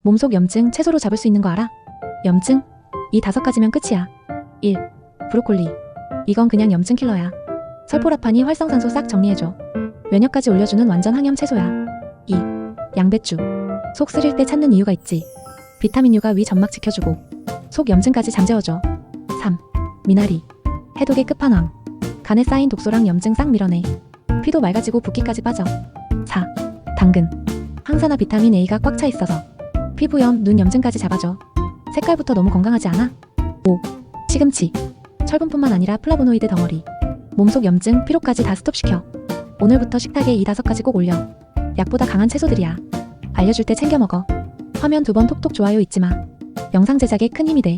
몸속 염증 채소로 잡을 수 있는 거 알아? 염증? 이 5가지면 끝이야. 1. 브로콜리. 이건 그냥 염증 킬러야. 설포라판이 활성산소 싹 정리해줘. 면역까지 올려주는 완전 항염 채소야. 2. 양배추. 속 쓰릴 때 찾는 이유가 있지. 비타민 U가 위 점막 지켜주고 속 염증까지 잠재워줘. 3. 미나리. 해독의 끝판왕. 간에 쌓인 독소랑 염증 싹 밀어내. 피도 맑아지고 붓기까지 빠져. 4. 당근. 항산화 비타민 A가 꽉 차 있어서 피부염, 눈 염증까지 잡아줘. 색깔부터 너무 건강하지 않아? 5. 시금치. 철분뿐만 아니라 플라보노이드 덩어리. 몸속 염증, 피로까지 다 스톱시켜. 오늘부터 식탁에 이 5가지 꼭 올려. 약보다 강한 채소들이야. 알려줄 때 챙겨 먹어. 화면 2번 톡톡 좋아요 잊지 마. 영상 제작에 큰 힘이 돼.